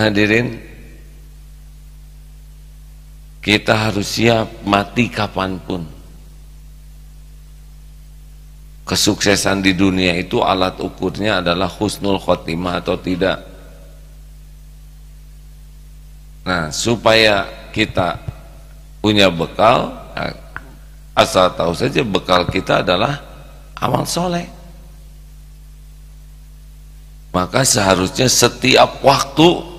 Hadirin, kita harus siap mati kapanpun. Kesuksesan di dunia itu alat ukurnya adalah husnul khotimah atau tidak. Nah, supaya kita punya bekal, asal tahu saja bekal kita adalah amal soleh. Maka seharusnya setiap waktu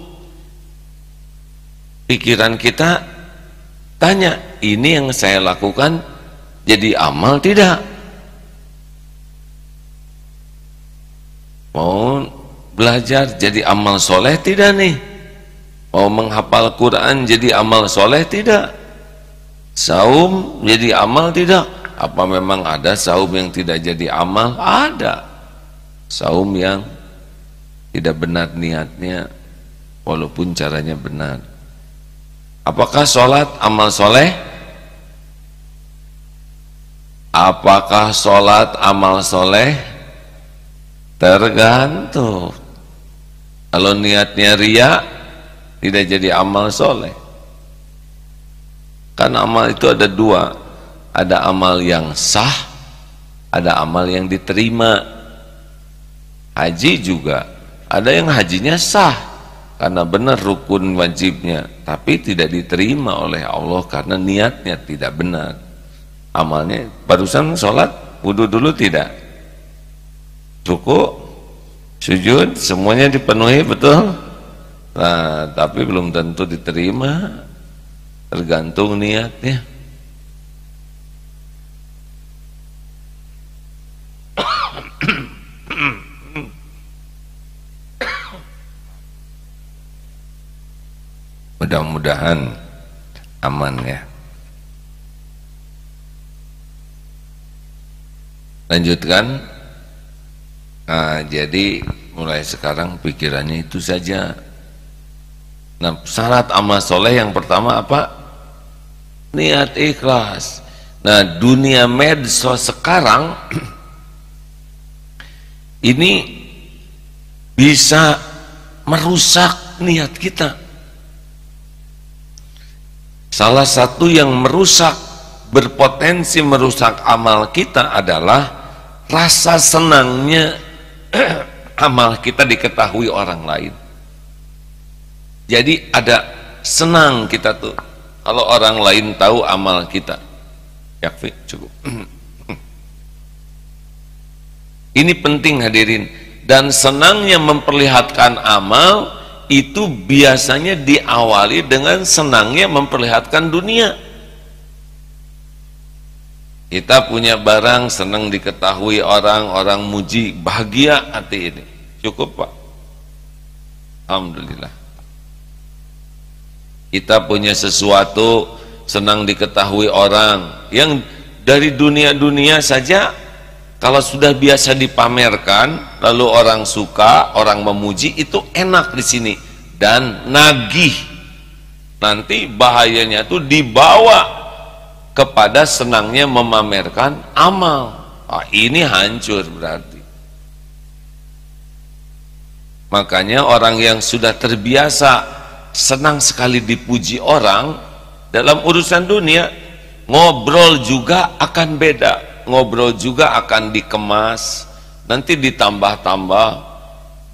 pikiran kita tanya, ini yang saya lakukan jadi amal tidak? Mau belajar jadi amal soleh tidak nih? Mau menghafal Quran jadi amal soleh tidak? Saum jadi amal tidak? Apa memang ada saum yang tidak jadi amal? Ada saum yang tidak benar niatnya walaupun caranya benar. Apakah sholat amal soleh? Apakah sholat amal soleh? Tergantung. Kalau niatnya riya, tidak jadi amal soleh. Kan amal itu ada dua, ada amal yang sah, ada amal yang diterima. Haji juga ada yang hajinya sah karena benar rukun wajibnya, tapi tidak diterima oleh Allah karena niatnya tidak benar. Amalnya barusan sholat, wudu dulu tidak, ruku, sujud, semuanya dipenuhi betul. Nah, tapi belum tentu diterima, tergantung niatnya. Mudah-mudahan aman ya. Lanjutkan. Nah, jadi mulai sekarang pikirannya itu saja. Nah, syarat amal soleh yang pertama apa? Niat ikhlas. Nah, dunia medsos sekarang ini bisa merusak niat kita. Salah satu yang merusak, berpotensi merusak amal kita adalah rasa senangnya amal kita diketahui orang lain. Jadi ada senang kita tuh kalau orang lain tahu amal kita. Yakfi, cukup. Ini penting hadirin. Dan senangnya memperlihatkan amal itu biasanya diawali dengan senangnya memperlihatkan dunia. Kita punya barang, senang diketahui orang, orang muji, bahagia hati ini. Cukup Pak? Alhamdulillah. Kita punya sesuatu, senang diketahui orang. Yang dari dunia-dunia saja, kalau sudah biasa dipamerkan, lalu orang suka, orang memuji, itu enak di sini. Dan nagih. Nanti bahayanya itu dibawa kepada senangnya memamerkan amal. Ini hancur berarti. Makanya orang yang sudah terbiasa senang sekali dipuji orang dalam urusan dunia, ngobrol juga akan beda, ngobrol juga akan dikemas, nanti ditambah-tambah,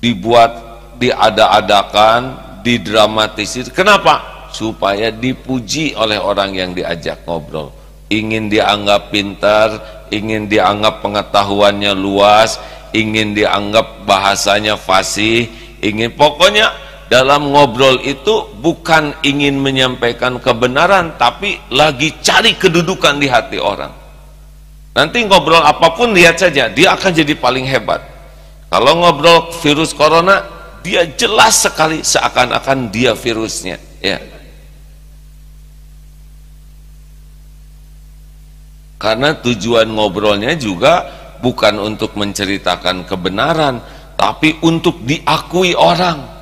dibuat, diada-adakan, didramatisir. Kenapa? Supaya dipuji oleh orang yang diajak ngobrol. Ingin dianggap pintar, ingin dianggap pengetahuannya luas, ingin dianggap bahasanya fasih, ingin, pokoknya dalam ngobrol itu bukan ingin menyampaikan kebenaran, tapi lagi cari kedudukan di hati orang. Nanti ngobrol apapun lihat saja, dia akan jadi paling hebat. Kalau ngobrol virus corona, dia jelas sekali seakan-akan dia virusnya, ya. Karena tujuan ngobrolnya juga bukan untuk menceritakan kebenaran, tapi untuk diakui orang.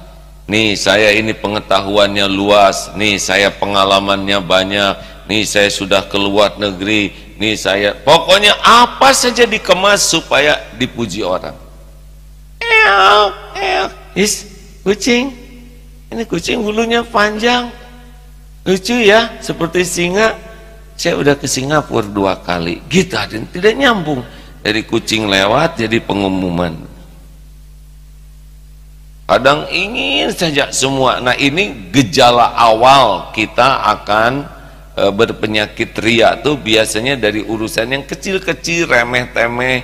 Nih saya ini pengetahuannya luas, nih saya pengalamannya banyak, nih saya sudah ke luar negeri, nih saya, pokoknya apa saja dikemas supaya dipuji orang. Is kucing, Ini kucing bulunya panjang, lucu ya, seperti singa. Saya udah ke Singapura 2 kali, gitu. Dan tidak nyambung. Dari kucing lewat jadi pengumuman. Kadang ingin saja semua. Nah, ini gejala awal kita akan berpenyakit ria tuh biasanya dari urusan yang kecil-kecil, remeh-temeh,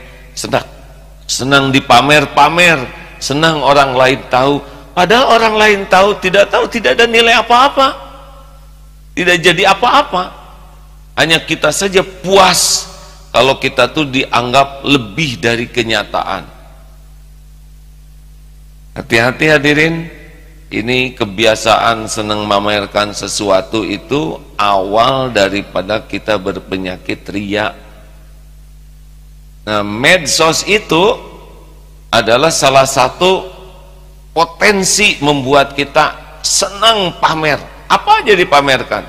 senang dipamer-pamer, senang orang lain tahu. Padahal orang lain tahu, tidak ada nilai apa-apa, tidak jadi apa-apa. Hanya kita saja puas kalau kita tuh dianggap lebih dari kenyataan. Hati-hati hadirin, ini kebiasaan senang memamerkan sesuatu itu awal daripada kita berpenyakit ria. Nah, medsos itu adalah salah satu potensi membuat kita senang pamer. Apa aja dipamerkan?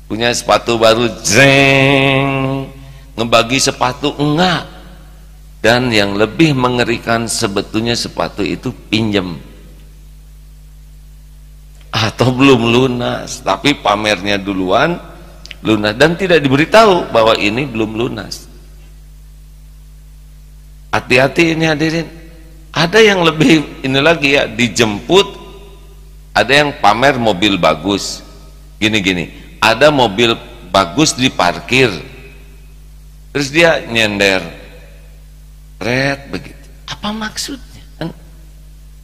Punya sepatu baru, jeng, ngebagi sepatu, enggak. Dan yang lebih mengerikan sebetulnya sepatu itu pinjem atau belum lunas, tapi pamernya duluan lunas dan tidak diberitahu bahwa ini belum lunas. Hati-hati ini hadirin. Ada yang lebih ini lagi ya, dijemput, ada yang pamer mobil bagus, gini-gini, ada mobil bagus diparkir, terus dia nyender, red begitu. Apa maksudnya?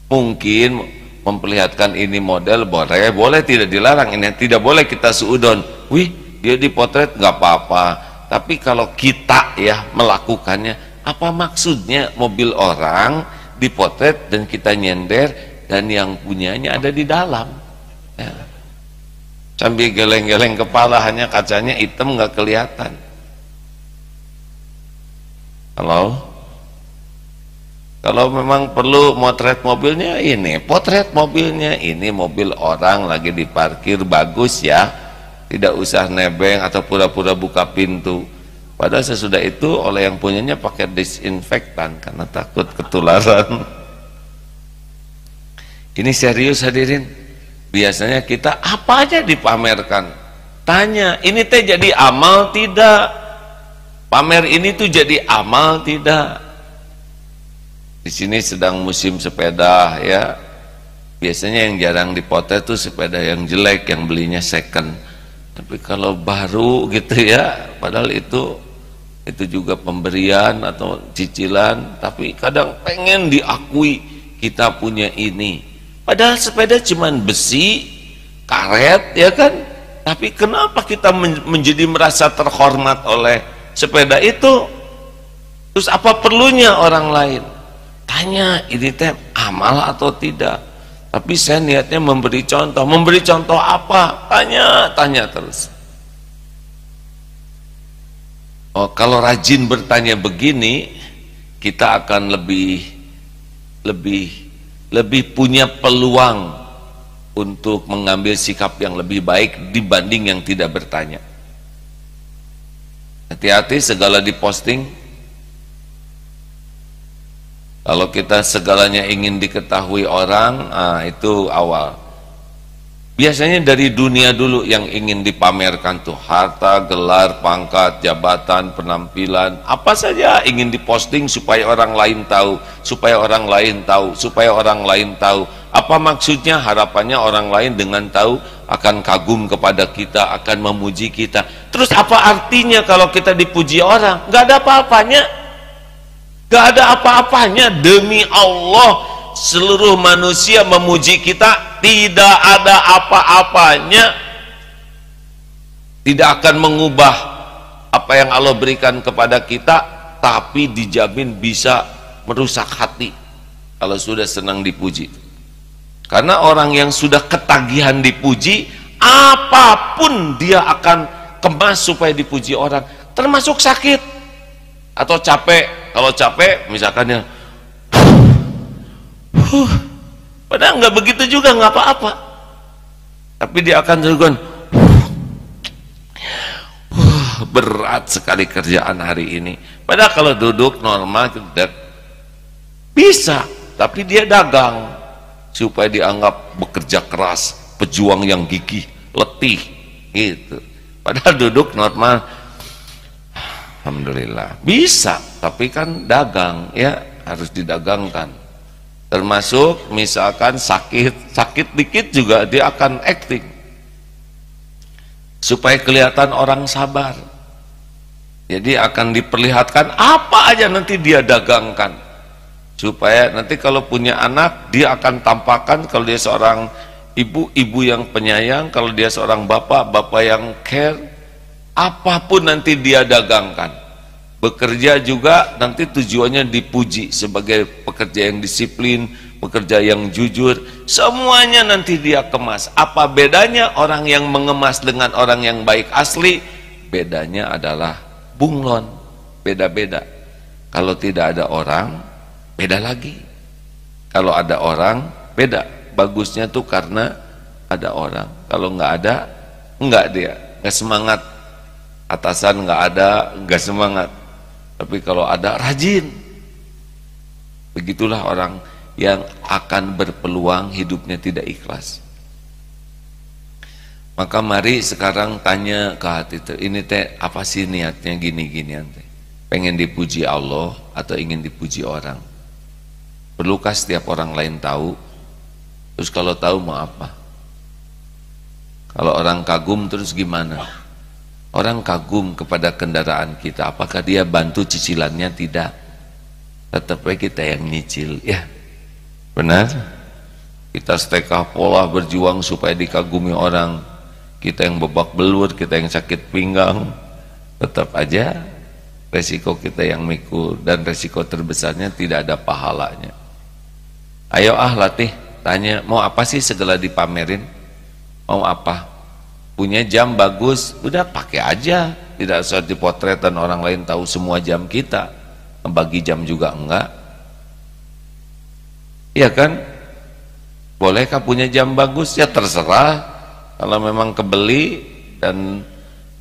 Mungkin memperlihatkan ini model boleh tidak dilarang, ini tidak boleh kita suudon. Wih, dia dipotret nggak apa-apa. Tapi kalau kita ya melakukannya, apa maksudnya mobil orang dipotret dan kita nyender dan yang punyanya ada di dalam ya. Sambil geleng-geleng kepala, hanya kacanya hitam nggak kelihatan. Kalau memang perlu motret mobilnya, ini potret mobilnya, ini mobil orang lagi diparkir bagus ya, tidak usah nebeng atau pura-pura buka pintu. Padahal sesudah itu oleh yang punyanya pakai disinfektan karena takut ketularan. Ini serius hadirin. Biasanya kita apa aja dipamerkan. Tanya, ini teh jadi amal tidak? Pamer ini tuh jadi amal tidak? Di sini sedang musim sepeda ya. Biasanya yang jarang dipotret tuh sepeda yang jelek, yang belinya second. Tapi kalau baru gitu ya, padahal itu juga pemberian atau cicilan, tapi kadang pengen diakui kita punya ini. Padahal sepeda cuman besi, karet ya kan, tapi kenapa kita menjadi merasa terhormat oleh sepeda itu? Terus apa perlunya orang lain? Tanya, ini teh amal atau tidak? Tapi saya niatnya memberi contoh apa? Tanya terus. Oh, kalau rajin bertanya begini, kita akan lebih punya peluang untuk mengambil sikap yang lebih baik dibanding yang tidak bertanya. Hati-hati segala diposting. Kalau kita segalanya ingin diketahui orang, itu awal. Biasanya dari dunia dulu yang ingin dipamerkan tuh, harta, gelar, pangkat, jabatan, penampilan, apa saja ingin diposting supaya orang lain tahu, supaya orang lain tahu, supaya orang lain tahu. Apa maksudnya? Harapannya orang lain dengan tahu akan kagum kepada kita, akan memuji kita. Terus apa artinya kalau kita dipuji orang? Gak ada apa-apanya. Gak ada apa-apanya. Demi Allah, seluruh manusia memuji kita, tidak ada apa-apanya, tidak akan mengubah apa yang Allah berikan kepada kita, tapi dijamin bisa merusak hati kalau sudah senang dipuji. Karena orang yang sudah ketagihan dipuji, apapun dia akan kemas supaya dipuji orang, termasuk sakit atau capek. Kalau capek misalkan ya, padahal nggak begitu juga, nggak apa-apa, tapi dia akan terus berat sekali kerjaan hari ini. Padahal kalau duduk normal bisa, tapi dia dagang supaya dianggap bekerja keras, pejuang yang gigih, letih gitu. Padahal duduk normal, alhamdulillah bisa, tapi kan dagang ya, harus didagangkan. Termasuk misalkan sakit dikit juga dia akan acting supaya kelihatan orang sabar. Jadi akan diperlihatkan apa aja nanti dia dagangkan, supaya nanti kalau punya anak dia akan tampakkan kalau dia seorang ibu yang penyayang, kalau dia seorang bapak yang care. Apapun nanti dia dagangkan. Bekerja juga nanti tujuannya dipuji sebagai pekerja yang disiplin, pekerja yang jujur, semuanya nanti dia kemas. Apa bedanya orang yang mengemas dengan orang yang baik asli? Bedanya adalah bunglon, beda-beda. Kalau tidak ada orang, beda lagi. Kalau ada orang, beda. Bagusnya tuh karena ada orang. Kalau nggak ada, nggak dia, nggak semangat. Atasan nggak ada, nggak semangat. Tapi kalau ada, rajin. Begitulah orang yang akan berpeluang hidupnya tidak ikhlas. Maka mari sekarang tanya ke hati, ini teh apa sih niatnya gini-ginian teh? Pengen dipuji Allah atau ingin dipuji orang? Perlukah setiap orang lain tahu? Terus kalau tahu mau apa? Kalau orang kagum terus gimana? Orang kagum kepada kendaraan kita, apakah dia bantu cicilannya? Tidak, tetap kita yang nyicil ya, benar. Kita setekah pola berjuang supaya dikagumi orang, kita yang babak belur, kita yang sakit pinggang, tetap aja resiko kita yang mikul, dan resiko terbesarnya tidak ada pahalanya. Ayo latih, tanya mau apa sih segala dipamerin? Mau apa? Punya jam bagus, udah pakai aja, tidak usah dipotret dan orang lain tahu semua jam kita. Bagi jam juga enggak, iya kan? Bolehkah punya jam bagus? Ya terserah. Kalau memang kebeli dan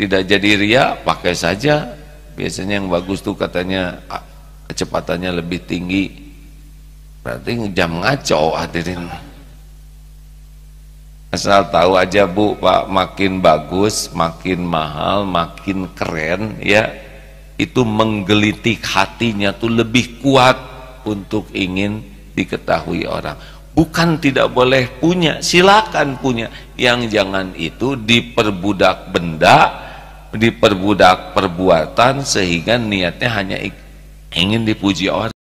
tidak jadi ria, pakai saja. Biasanya yang bagus tuh katanya kecepatannya lebih tinggi, berarti jam ngaco hadirin. Asal tahu aja Bu, Pak, makin bagus, makin mahal, makin keren ya, itu menggelitik hatinya tuh lebih kuat untuk ingin diketahui orang. Bukan tidak boleh punya, silakan punya, yang jangan itu diperbudak benda, diperbudak perbuatan sehingga niatnya hanya ingin dipuji orang.